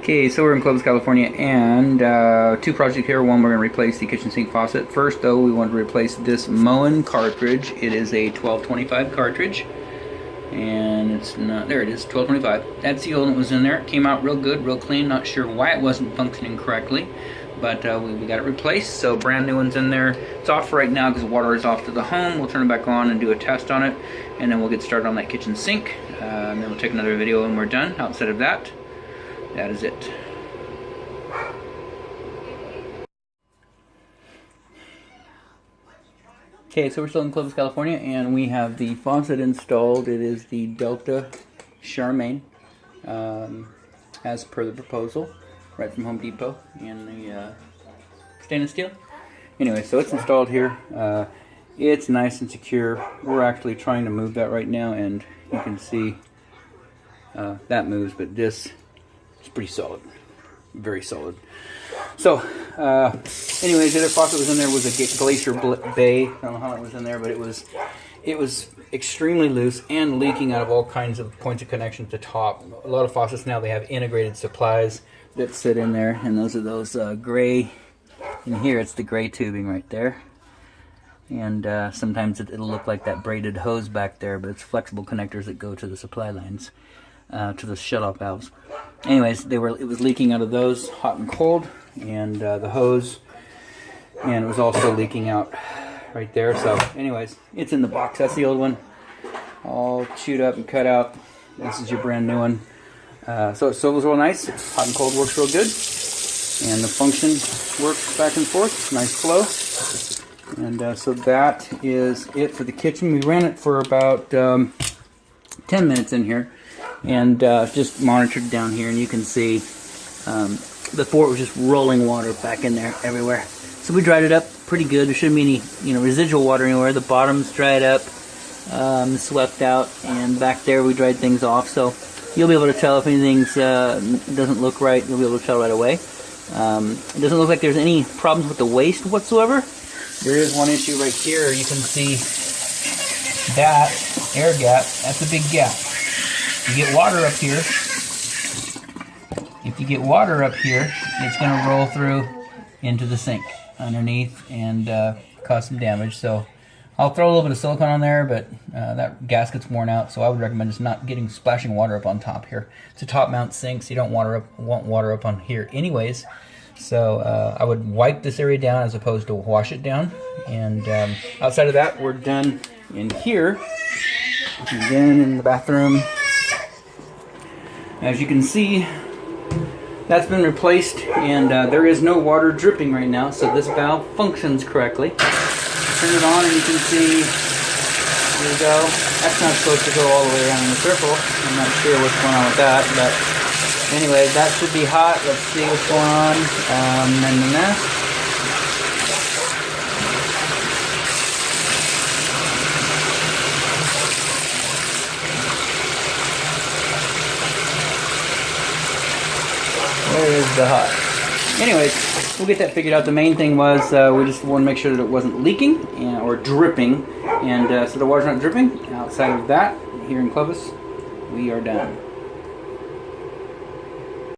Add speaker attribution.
Speaker 1: Okay, so we're in Clovis, California, and two projects here. One, we're going to replace the kitchen sink faucet. First, though, we want to replace this Moen cartridge. It is a 1225 cartridge, and it's not, there it is, 1225. That's the old one that was in there. It came out real good, real clean. Not sure why it wasn't functioning correctly, but we got it replaced, so brand new one's in there. It's off right now because water is off to the home. We'll turn it back on and do a test on it, and then we'll get started on that kitchen sink. And then we'll take another video when we're done. Outside of that, that is it. Okay, so we're still in Clovis, California, and we have the faucet installed. It is the Delta Charmaine, as per the proposal, right from Home Depot, in the stainless steel. Anyway, so it's installed here. It's nice and secure. We're actually trying to move that right now, and you can see that moves, but this is pretty solid, very solid. So, anyways, the other faucet was in there was a Glacier Bay. I don't know how it was in there, but it was extremely loose and leaking out of all kinds of points of connection to top. A lot of faucets now, they have integrated supplies that sit in there, and those are those gray. In here, it's the gray tubing right there. And sometimes it'll look like that braided hose back there, but it's flexible connectors that go to the supply lines, to the shutoff valves. Anyways, it was leaking out of those, hot and cold, and the hose, and it was also leaking out right there. So anyways, it's in the box. That's the old one, all chewed up and cut out. This is your brand new one. So it was real nice. Hot and cold works real good, and the function works back and forth. Nice flow. And so that is it for the kitchen. We ran it for about 10 minutes in here, and just monitored down here, and you can see before it was just rolling water back in there everywhere. So we dried it up pretty good. There shouldn't be any residual water anywhere. The bottom's dried up, swept out, and back there we dried things off. So you'll be able to tell if anything's doesn't look right. You'll be able to tell right away. It doesn't look like there's any problems with the waste whatsoever. There is one issue right here. You can see that air gap. That's a big gap. You get water up here. If you get water up here, it's going to roll through into the sink underneath and cause some damage. So I'll throw a little bit of silicone on there, but that gasket's worn out, so I would recommend just not getting splashing water up on top here. It's a top mount sink, so you don't want water up on here anyways. So I would wipe this area down as opposed to wash it down. And outside of that, we're done in here. And then in the bathroom, as you can see, that's been replaced, and there is no water dripping right now, so this valve functions correctly. Turn it on and you can see, here we go. That's not supposed to go all the way around in a circle. I'm not sure what's going on with that, but anyway, that should be hot. Let's see what's going on. And the nest. Where is the hot? Anyways, we'll get that figured out. The main thing was we just want to make sure that it wasn't leaking or dripping. And so the water's not dripping. Outside of that, here in Clovis, we are done.